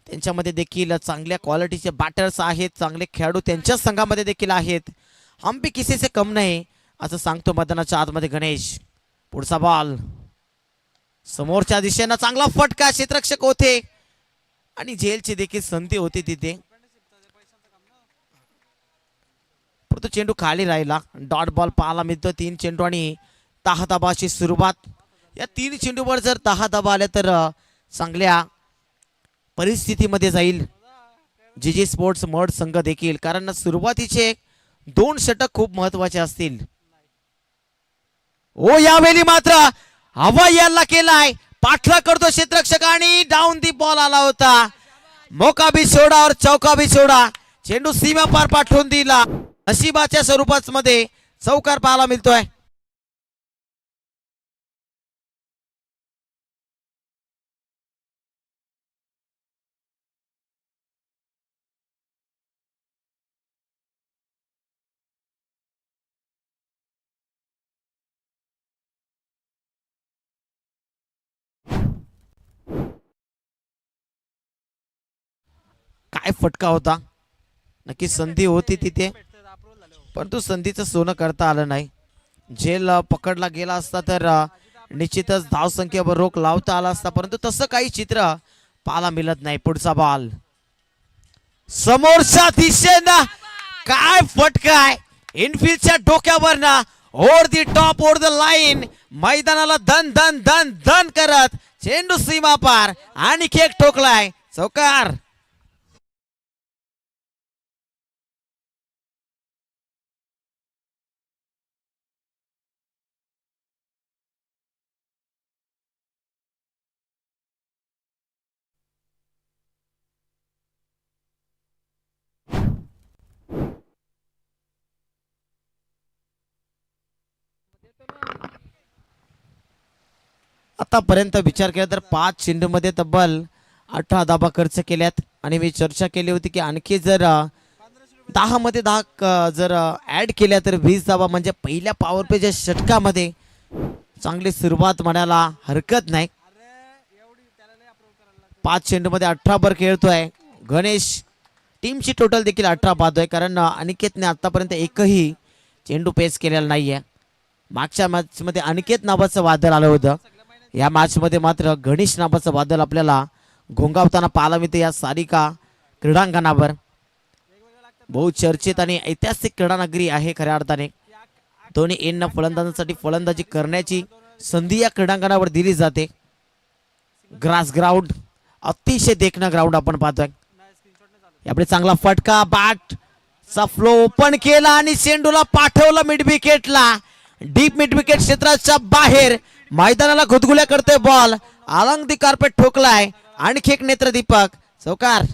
त्यांच्यामध्ये देखील चांगल्या क्वालिटीचे बॅटर्स आहेत, चांगले खेळाडू त्यांच्या संघामध्ये देखील आहेत. हम भी किसी से कम नाही असं सांगतो मैदानाच्या आतमध्ये गणेश. पुढचा बॉल समोरच्या दिशेनं, चांगला फटका, क्षेत्ररक्षक होते आणि झेलची देखील संधी होती तिथे, परंतु चेंडू खाली राहिला. डॉट बॉल पाहायला मिळतो. 3 चेंडू आणि 10 धाबाची सुरुवात. या 3 चेंडूवर जर 10 धाबा आल्या तर चांगल्या परिस्थितीमध्ये जाईल जीजी स्पोर्ट्स मड संघ देखील, कारण सुरुवातीचे 2 षटक खूप महत्वाचे असतील. ओ यावेळी मात्र हवा यायला केलाय, पाठला करतो क्षेत्ररक्षक आणि डाऊन दी बॉल आला होता. मौका भी सोडा और चौका भी सोडा. चेंडू सीमा पार पाठवून दिला. नशिबाच्या स्वरूपात मध्ये चौकार पाहायला मिळतोय. काय फटका होता. नक्की संधी होती तिथे, परंतु संधीचं सोनं करता आलं नाही. झेल पकडला गेला असता तर निश्चितच धावसंख्येवर रोख लावता आला असता, परंतु तसं काही चित्र पाहायला मिळत नाही. पुढचा बॉल समोरच्या दिशेनं, काय फटका आहे. इनफिल्डच्या डोक्यावरनं over the top, over the line, मैदानाला धन धन धन धन करत चेंडू सीमा पार आणि खेक ठोकलाय, चौकार. आतापर्यंत विचार केला तर 5 चेंडूमध्ये तब्बल 18 धाबा खर्च केल्यात आणि मी चर्चा केली होती की आणखी जर 10 मध्ये 10 जर ऍड केल्या तर 20 धाबा, म्हणजे पहिल्या पॉवर प्लेच्या षटकामध्ये चांगली सुरुवात म्हणायला हरकत नाही. 5 चेंडूमध्ये 18 वर खेळतोय गणेश. टीमची टोटल देखील 18 पाहतोय, कारण अनिकेतने आतापर्यंत एकही चेंडू पेस केलेला नाहीये. मागच्या मॅच मध्ये अनिकेत नावाचं वादळ आलं होतं, या मॅच मध्ये मात्र गणेश नावाचं वादळ आपल्याला घोंगावताना पाहायला मिळते या सारिका क्रीडांगणावर. बहुचर्चित आणि ऐतिहासिक क्रीडा नगरी आहे खऱ्या अर्थाने. दोन्ही एन फलंदाजांसाठी फलंदाजी करण्याची संधी या क्रीडांगणावर दिली जाते. ग्रास ग्राउंड अतिशय देखणं ग्राउंड आपण पाहतोय. यापुढे चांगला फटका, बॅट चा फ्लो ओपन केला आणि चेंडूला पाठवलं मिड विकेटला. डीप मिड विकेट क्षेत्राच्या बाहेर मैदानाला गुदगुल्या करतोय बॉल. अलॉंग दी कार्पेट ठोकलाय. आणखी एक नेत्रदीपक चौकार.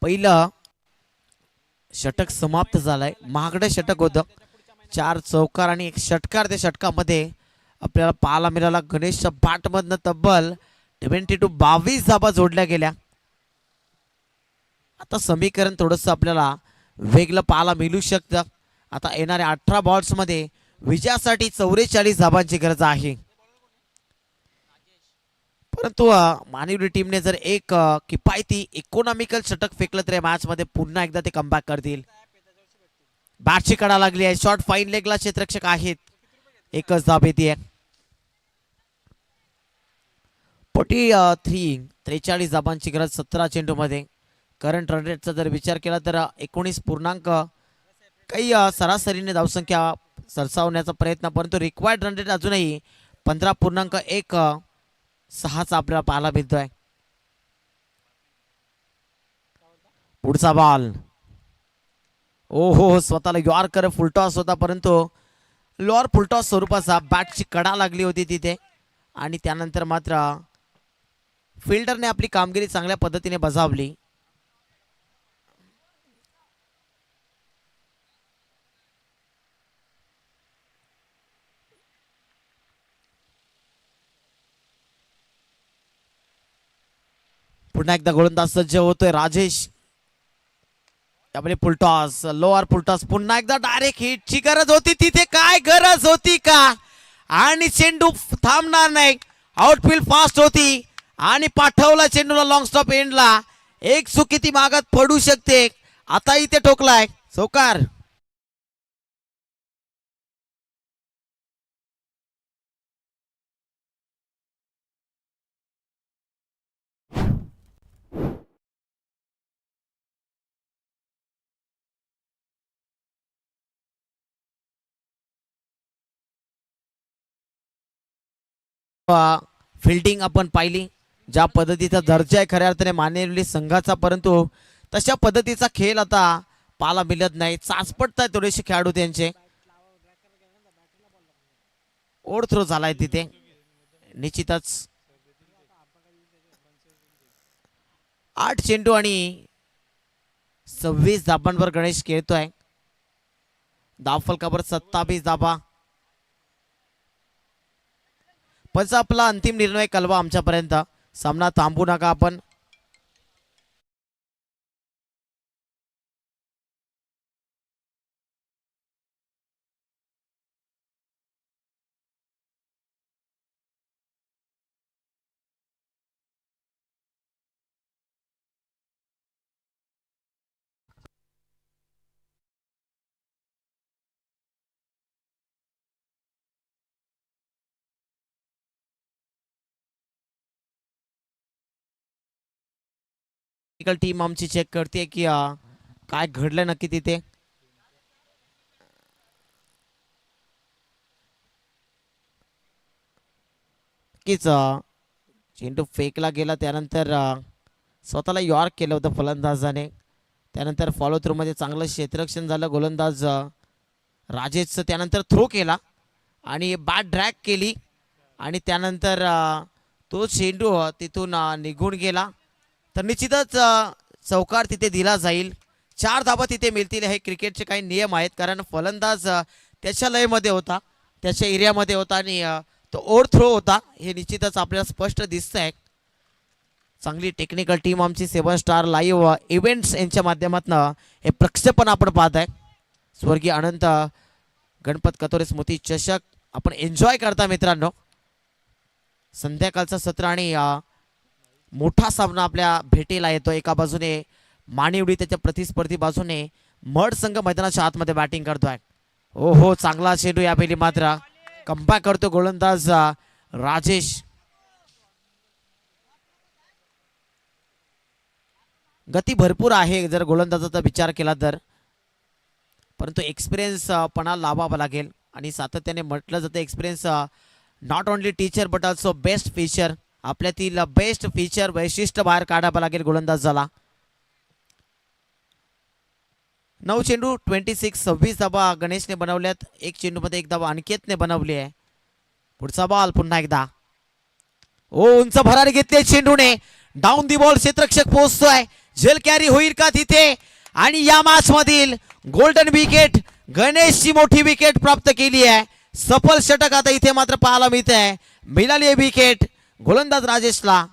पहिलं षटक समाप्त झालंय. महागडं षटक होतं. 4 चौकार आणि 1 षटकार. त्या षटकामध्ये आपल्याला पाहायला मिळाला गणेशच्या बॅटमधनं तब्बल 22 धाबा जोडल्या गेल्या. आता समीकरण थोडंसं आपल्याला वेगळं पाहायला मिळू शकतं. आता येणाऱ्या 18 बॉल्स मध्ये विजयासाठी 44 धाबांची गरज आहे. परंतु मानिवली टीमने जर एक किफायती इकॉनॉमिकल षटक फेकलं तर मॅच मध्ये पुन्हा एकदा ते कमबॅक करतील. बॅटची कडा लागली आहे. शॉर्ट फाईन लेगला क्षेत्ररक्षक आहेत. एकच धाब येते. 43 धाबांची गरज 17 चेंडू मध्ये. करंट रन रेटचा जर विचार केला तर 19 पूर्णांक काही सरासरीने धावसंख्या सरसावण्याचा प्रयत्न, परंतु रिक्वायर्ड रन रेट अजूनही 15.16 आपल्याला पाहायला मिळतोय. पुढचा बॉल ओहो स्वतःला यॉर्कर फुलटॉस होता, परंतु लॉर फुलटॉस स्वरूपाचा. बॅटची कडा लागली होती तिथे आणि त्यानंतर मात्र फिल्डरने आपली कामगिरी चांगल्या पद्धतीने बजावली. पुन्हा एकदा गोलंदाज सज्ज होतोय राजेश. त्यामुळे फुलटॉस, लोअर फुलटॉस. पुन्हा एकदा डायरेक्ट हिटची गरज होती तिथे. काय गरज होती का? आणि चेंडू थांबणार नाही. आउटफील्ड फास्ट होती आणि पाठवला चेंडूला लॉंग स्टॉप एंडला. एक चुकी ती मागात पडू शकते. आता इथे ठोकलाय चौकार. फिल्डिंग आपण पाहिली ज्या पद्धतीचा दर्जा आहे खऱ्या अर्थाने मानिवली संघाचा, परंतु तशा पद्धतीचा खेळ आता पाहायला मिळत नाही. चाचपडत आहेत थोडेसे खेळाडू त्यांचे. ओढ थ्रो झालाय तिथे. निश्चितच 8 चेंडू आणि 26 धाबांवर गणेश खेळतोय. धावफलकावर 27 धाबा. पण आपला अंतिम निर्णय कळवा आमच्यापर्यंत. सामना थांबू नका आपण. टीम आमची चेक करते की काय घडलं नक्की तिथे. नक्कीच चेंडू फेकला गेला. त्यानंतर स्वतःला यॉर्क केलं होतं फलंदाजाने. त्यानंतर फॉलो थ्रू मध्ये चांगलं क्षेत्ररक्षण झालं गोलंदाज राजेशचं. त्यानंतर थ्रो केला आणि बॅट ड्रॅग केली आणि त्यानंतर तो चेंडू तिथून निघून गेला. तर निश्चितच चौकार तिथे दिला जाईल. 4 धाबा तिथे मिळतील. हे क्रिकेटचे काही नियम आहेत, कारण फलंदाज त्याच्या लयमध्ये होता त्याच्या एरियामध्ये होता आणि तो ओव्हर थ्रो होता, हे निश्चितच आपल्याला स्पष्ट दिसतंय. चांगली टेक्निकल टीम आमची 7 स्टार लाईव्ह इव्हेंट्स यांच्या माध्यमातून हे प्रक्षेपण आपण पाहत आहे. स्वर्गीय अनंत गणपत कतोरे स्मृती चषक आपण एन्जॉय करता मित्रांनो. संध्याकाळचं सत्र आणि मोठा सामना आपल्या भेटीला येतो. एका बाजूने मानिवडी, त्याच्या प्रतिस्पर्धी बाजूने मड संघ मैदानाच्या आतमध्ये बॅटिंग करतोय. हो हो, चांगला चेंडू यावेळी मात्र कमबॅक करतो गोलंदाज राजेश. गती भरपूर आहे जर गोलंदाजाचा विचार केला तर, परंतु एक्सपिरियन्स पणा लावावा लागेल. आणि सातत्याने म्हटलं जातं experience not only teacher but also best feature. आपल्यातील बेस्ट फीचर वैशिष्ट्य बाहेर काढावं लागेल गोलंदाजाला. 9 चेंडू 26 धाबा गणेशने बनवल्यात. एक चेंडूमध्ये 1 धाबा अनिकेतने बनवली आहे. पुढचा बॉल पुन्हा एकदा उंच भरारी घेतले चेंडूने. डाऊन दी बॉल, क्षेत्ररक्षक पोहोचतोय. जेल कॅरी होईल का तिथे? आणि या मॅच मधील गोल्डन विकेट, गणेशची मोठी विकेट प्राप्त केली आहे. सफल षटक आता इथे मात्र पाहायला मिळत आहे. मिळाली आहे विकेट गोलंदाज राजेशला.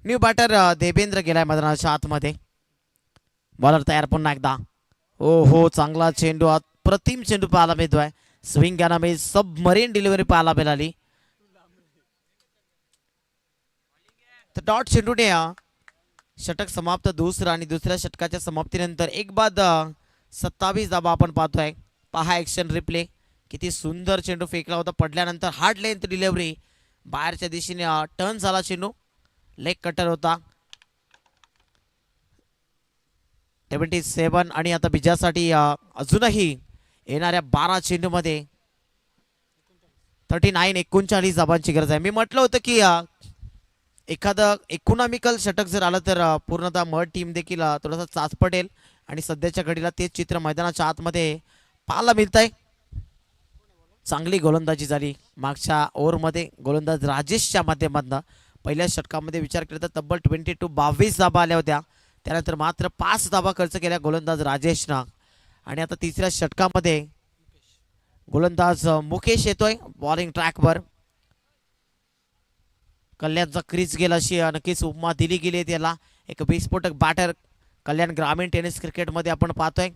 न्यू बॅटर देवेंद्र गेलाय मैदानाच्या आतमध्ये. बॉलर तयार पुन्हा एकदा. हो हो, चांगला चेंडू, अप्रतिम चेंडू पाहायला मिळतोय. स्विंग याना सबमरीन डिलिव्हरी पाहायला मिळाली. तर डॉट चेंडूने षटक समाप्त दुसरं. आणि दुसऱ्या षटकाच्या समाप्तीनंतर एक बाद 27 धाबा आपण पाहतोय. पहा ऍक्शन रिप्ले. किती सुंदर चेंडू फेकला होता. पडल्यानंतर हार्ड लेंथ डिलिव्हरी, बाहेरच्या दिशेने टर्न झाला चेंडू. लेग कटर होता. 77. आणि आता बिजासाठी अजूनही येणाऱ्या 12 चेंडूमध्ये 39 धाबांची गरज आहे. मी म्हटलं होतं की एखादं इकॉनॉमिकल षटक जर आलं तर पूर्णतः मड टीम देखील थोडासा चाच पडेल. आणि सध्याच्या घडीला तेच चित्र मैदानाच्या आतमध्ये पाहायला मिळत आहे. चांगली गोलंदाजी झाली मागच्या ओव्हरमध्ये गोलंदाज राजेशच्या माध्यमातून. पहिल्या षटकामध्ये विचार केला तर तब्बल 22 धाबा आल्या होत्या. त्यानंतर मात्र 5 धाबा खर्च केल्या गोलंदाज राजेशनं. आणि आता तिसऱ्या षटकामध्ये गोलंदाज मुकेश येतोय बॉलिंग ट्रॅकवर. कल्याणचा क्रीज गेला अशी नक्कीच उपमा दिली गेली त्याला. एक विस्फोटक बॅटर कल्याण ग्रामीण टेनिस क्रिकेटमध्ये आपण पाहतोय.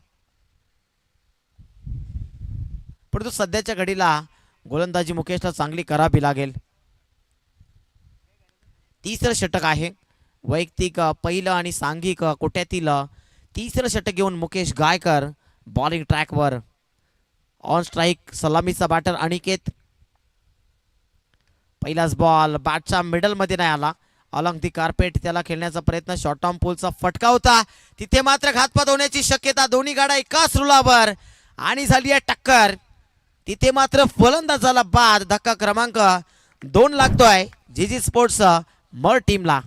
परंतु सध्याच्या घडीला गोलंदाजी मुकेशला चांगली करावी लागेल. तिसरं षटक आहे. वैयक्तिक पहिलं आणि सांघिक कोट्यातील तिसरं षटक घेऊन मुकेश गायकर बॉलिंग ट्रॅकवर. ऑन स्ट्राईक सलामीचा बॅटर अनिकेत. पहिलाच बॉल बॅटच्या मिडल मध्ये नाही आला. अलॉंग दी कार्पेट त्याला खेळण्याचा प्रयत्न. शॉर्ट टर्म पोलचा फटका होता. तिथे मात्र घातपात होण्याची शक्यता. दोन्ही गाड्या एकाच रुलावर आणि झाली आहे टक्कर. तिथे मात्र फलंदाजाला बाद. धक्का क्रमांक 2 लागतोय जीजी स्पोर्ट्स मड टीमला.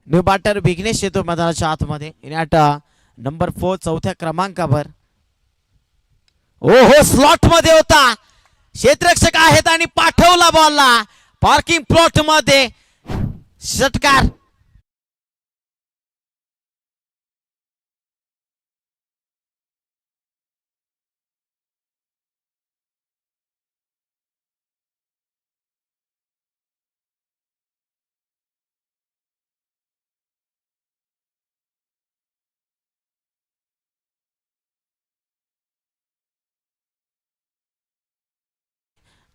न्यू बॅटर विघ्नेश येतो मैदानाच्या आतमध्ये. इनॅट नंबर 4 चौथ्या क्रमांकावर. ओ हो, स्लॉट मध्ये होता. क्षेत्ररक्षक आहेत आणि पाठवला बॉलला पार्किंग प्लॉट मध्ये. षटकार.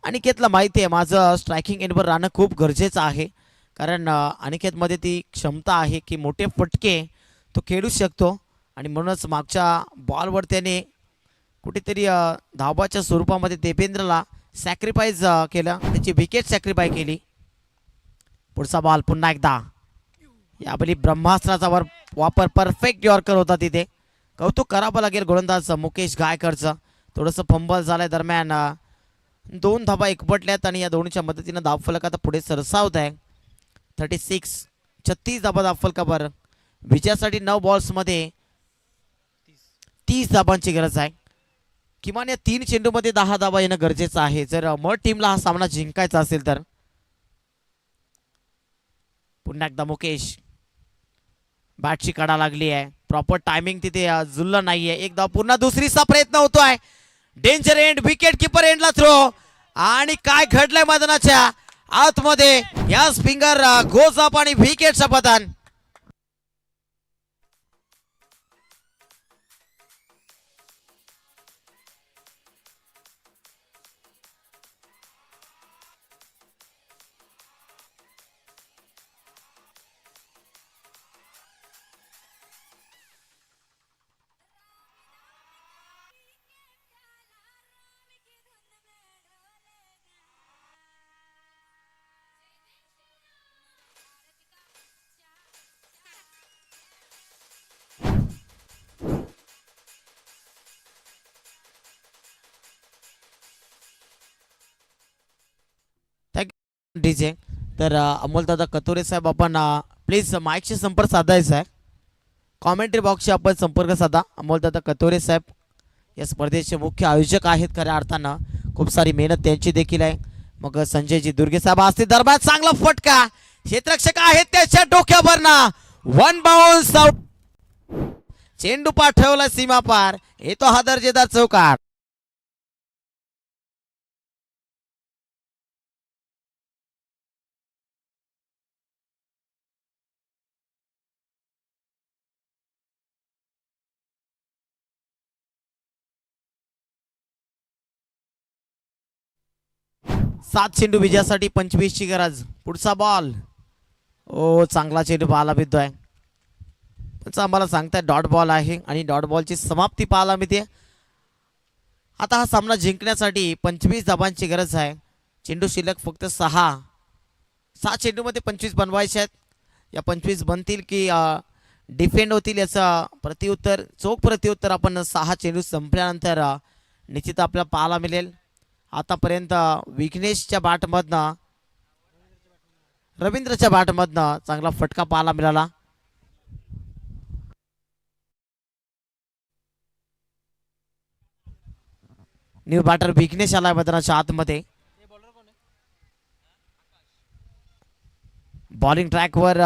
अनिकेतला माहिती आहे माझं स्ट्रायकिंग एंडवर राहणं खूप गरजेचं आहे, कारण अनिकेतमध्ये ती क्षमता आहे की मोठे फटके तो खेळू शकतो. आणि म्हणूनच मागच्या बॉलवर त्याने कुठेतरी धावाच्या स्वरूपामध्ये देवेंद्रला सॅक्रिफाईस केलं, त्याची विकेट सॅक्रिफाय केली. पुढचा बॉल पुन्हा एकदा यावेळी ब्रह्मास्त्राचा वापर परफेक्ट यॉर्कर होता तिथे. कौतुक करावं लागेल गोलंदाज मुकेश गायकरचं. थोडंसं फंबल झालंय दरम्यान 2 धावा एकवटल्यात आणि या दोन्हीच्या मदतीनं धावफलक आता पुढे सरसावत आहे. 36 धावा धावफलकावर. विजयासाठी 9 बॉल्समध्ये 30 धावांची गरज आहे. किमान या 3 चेंडूमध्ये 10 धावा येणं गरजेचं आहे जर मड टीमला हा सामना जिंकायचा असेल तर. पुन्हा एकदा मुकेश, बॅटची कडा लागली आहे, प्रॉपर टायमिंग तिथे जुळलं नाहीये. एकदा पुन्हा दुसरीचा प्रयत्न होतोय. डेंजर एंड, विकेट किपर एंडला थ्रो. आणि काय घडलंय मैदानाच्या आतमध्ये, या स्पिंगर गोज अप आणि विकेटचं पतन. डीजे तर अमोल दादा कतोरे साहेब, आपण प्लीज माईकशी संपर्क साधायचा आहे. कॉमेंट्री बॉक्सशी आपण संपर्क साधा. अमोल दादा कतोरे साहेब या स्पर्धेचे मुख्य आयोजक आहेत. खऱ्या अर्थानं खूप सारी मेहनत त्यांची देखील आहे. मग संजयजी दुर्गे साहेब असतील दरम्यान, चांगला फटका, क्षेत्ररक्षक आहेत त्याच्या डोक्यावर ना. 1 बाउन्स आउट. चेंडू पाठवला सीमा पार, येतो हा दर्जेदार चौकार. सात चेंडू विजयासाठी 25 ची गरज. पुढचा बॉल, ओ चांगला चेंडू पाहायला मिळतोय. आम्हाला सांगताय डॉट बॉल आहे आणि डॉट बॉलची समाप्ती पाहायला मिळते. आता हा सामना जिंकण्यासाठी 25 धावांची गरज आहे. चेंडू शिल्लक फक्त 6 चेंडूमध्ये 25 बनवायचे आहेत. या 25 बनतील की डिफेंड होतील याचं प्रत्युत्तर, चोख प्रत्युत्तर आपण 6 चेंडू संपल्यानंतर निश्चित आपल्याला पाहायला मिळेल. आतापर्यंत विघ्नेशच्या बॅटमधनं, रवींद्रच्या बॅटमधनं चांगला फटका पाहायला मिळाला. न्यू बॅटर विघ्नेश आलाय मैदानाच्या आतमध्ये. बॉलिंग ट्रॅकवर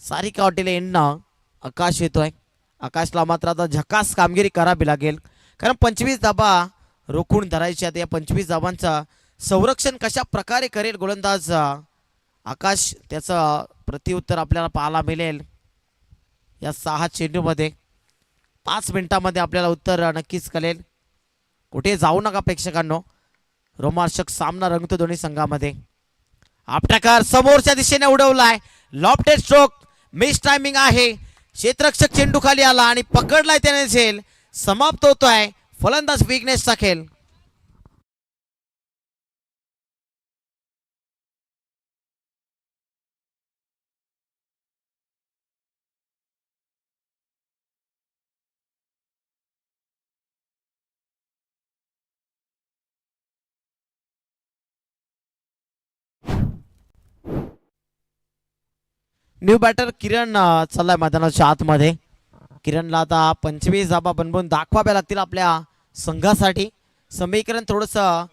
सारिका हॉटेल एंडनं आकाश येतोय. आकाशला मात्र आता झकास कामगिरी करावी लागेल, कारण 25 धाबा रोखून धरायच्या. या 25 धावांचं संरक्षण कशा प्रकारे करेल गोलंदाज आकाश, त्याचं प्रत्युत्तर आपल्याला पाहायला मिळेल या 6 चेंडूमध्ये. 5 मिनिटांमध्ये आपल्याला उत्तर नक्कीच कळेल. कुठे जाऊ नका प्रेक्षकांनो, रोमांचक सामना रंगतो दोन्ही संघामध्ये. आपटाकार समोरच्या दिशेने उडवलाय, लॉफ्टेड स्ट्रोक, मिस टायमिंग आहे. क्षेत्ररक्षक चेंडू खाली आला आणि पकडलाय त्याने झेल. समाप्त होतोय फलंदाज विघ्नेशचा खेळ. न्यू बॅटर किरण चाललाय मैदानाच्या आतमध्ये. किरणला आता 25 धाबा बनवून दाखवाव्या लागतील आपल्या संघासाठी. समीकरण थोडंसं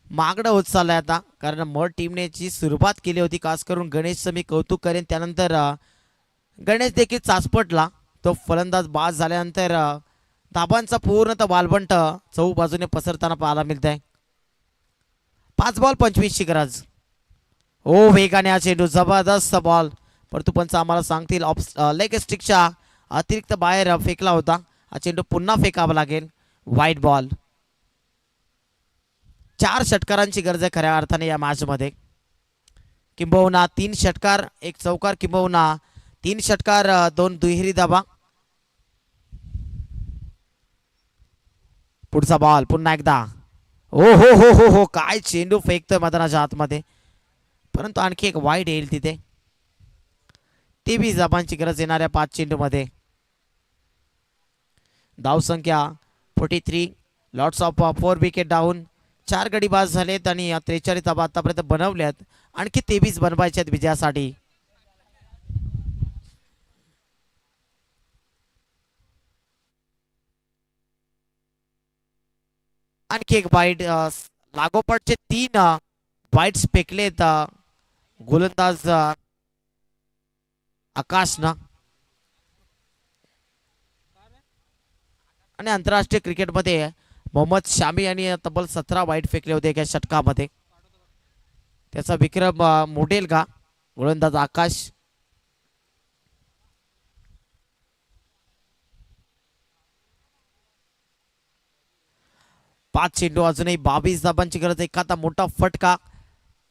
मागणं होत चाललंय आता, कारण मड टीमने जी सुरुवात केली होती, खास करून गणेशचं मी कौतुक करेन. त्यानंतर गणेश देखील चाचपटला. तो फलंदाज बाद झाल्यानंतर धाबांचा पूर्णतः बालबंट चहू बाजूने पसरताना पाहायला मिळत आहे. 5 बॉल 25 ची गरज. ओ वेगाने हा चेंडू, जबरदस्त बॉल, परंतु पंच आम्हाला सांगतील लेग स्टिकच्या अतिरिक्त बाहेर फेकला होता. हा चेंडू पुन्हा फेकावा लागेल. वाईट बॉल. 4 षटकारांची गरज आहे खऱ्या अर्थाने या मॅच मध्ये. किंबहुना 3 षटकार 1 चौकार, किंबहुना 3 षटकार 2 दुहेरी धाबा. पुढचा बॉल पुन्हा एकदा. ओ हो हो हो हो, काय चेंडू फेकतोय मैदानाच्या आतमध्ये, परंतु आणखी एक वाईट येईल तिथे. 23 धाबांची गरज येणाऱ्या 5 चेंडू मध्ये. धावसंख्या 43. Lots of 4 wicket down. 4 गडी बाद झालेत आणि 43 धाबा आतापर्यंत बनवल्यात. आणखी 23 बनवायचे आहेत विजयासाठी. आणखी एक वाईट. लागोपाठचे 3 वाईट्स फेकलेत गोलंदाज आकाशनं. आणि आंतरराष्ट्रीय क्रिकेटमध्ये मोहम्मद शामी यांनी तब्बल 17 वाईट फेकले होते एका षटकामध्ये. त्याचा विक्रम मोडेल का गोलंदाज आकाश. पाच चेंडू अजूनही 22 धाबांची गरज. एखादा मोठा फटका.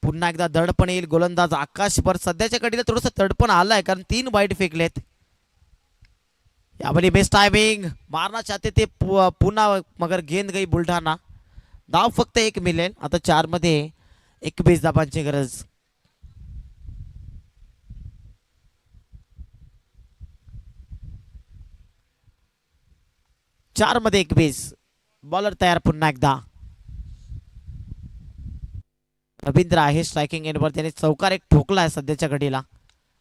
पुन्हा एकदा दडपण येईल गोलंदाज आकाश पर. सध्याच्या घडीला थोडंसं दडपण आलंय कारण 3 वाईट फेकलेत. यावेळी बेस्ट टायमिंग मारना चाहते ते पुन्हा, मगर गेंद गई बुलढाणा. धाव फक्त 1 मिळेल. आता 4 मध्ये 21 धाबांची गरज. चार मध्ये 21. बॉलर तयार पुन्हा एकदा. रवींद्र आहे स्ट्रायकिंग एंडवर. त्याने चौकार एक ठोकलाय सध्याच्या घडीला.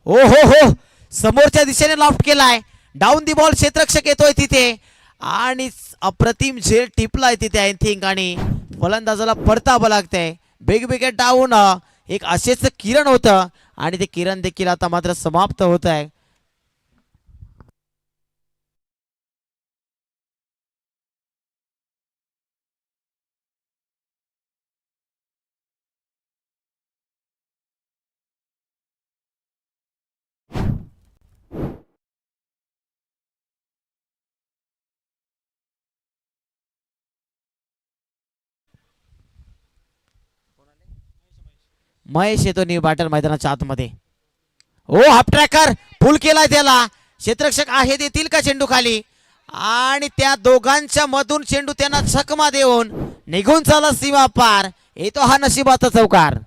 ओ हो हो, समोरच्या दिशेने लॉफ्ट केलाय. Down the ball. क्षेत्ररक्षक येतोय तिथे आणि अप्रतिम झेल टिपलाय तिथे आय थिंक. आणि फलंदाजाला परतावं लागतंय. Big wicket down. एक आशेचं किरण होतं आणि ते किरण देखील आता मात्र समाप्त होत आहे. महेश येतो न्यू बॅटर मैदानाच्या आतमध्ये. ओ हाफ ट्रॅकर पुल केलाय त्याला. क्षेत्ररक्षक आहे, देतील का चेंडू खाली. आणि त्या दोघांच्या मधून चेंडू त्यांना चकमा देऊन निघून चाला सीमा पार. येतो हा नशिबाचा चौकार.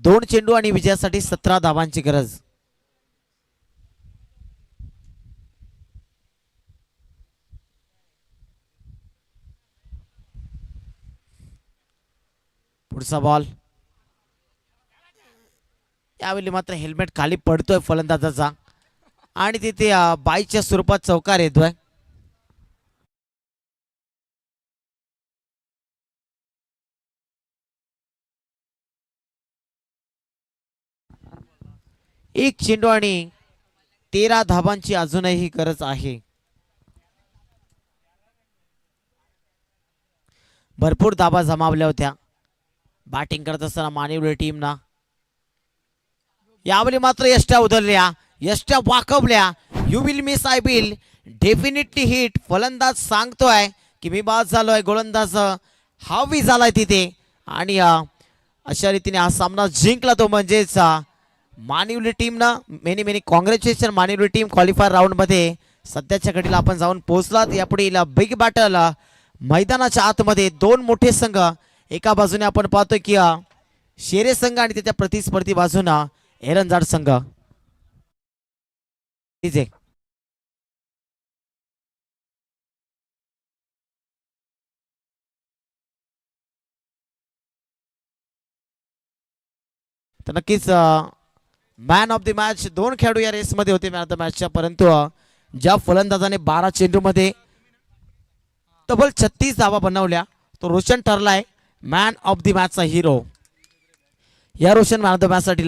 दोन चेंडू आणि विजयासाठी 17 धावांची गरज. पुढचा बॉल. यावेळी मात्र हेल्मेट खाली पडतोय फलंदाजाचा आणि तिथे बाईच्या स्वरूपात चौकार येतोय. एक चेंडू आणि 13 धाबांची अजूनही गरज आहे. भरपूर धाबा जमावल्या होत्या बॅटिंग करत असताना मानिवली टीमना. यावेळी मात्र यष्ट्या उधळल्या, यष्ट्या वाकवल्या. You will miss I will definitely hit. फलंदाज सांगतोय की मी बाद झालोय. गोलंदाज हावी झालाय तिथे आणि अशा रीतीने हा सामना जिंकला तो म्हणजेच मानिवली टीमनं. Many many congratulation Manivali team. Qualifier round मध्ये सध्याच्या घडीला आपण जाऊन पोहोचलात. यापुढे बिग बॅटल मैदानाच्या आतमध्ये 2 मोठे संघ. एका बाजूने आपण पाहतोय की शेरे संघ आणि त्याच्या प्रतिस्पर्धी बाजूना एरंजाड संघ. तर नक्कीच मॅन ऑफ द मॅच 2 खेळाडू या रेसमध्ये होते मॅन ऑफ द मॅचच्या, परंतु ज्या फलंदाजाने 12 चेंडूमध्ये तब्बल 36 धावा बनवल्या तो रोशन ठरलाय मॅन ऑफ द मॅचचा हिरो. या Roshan man of the match साठी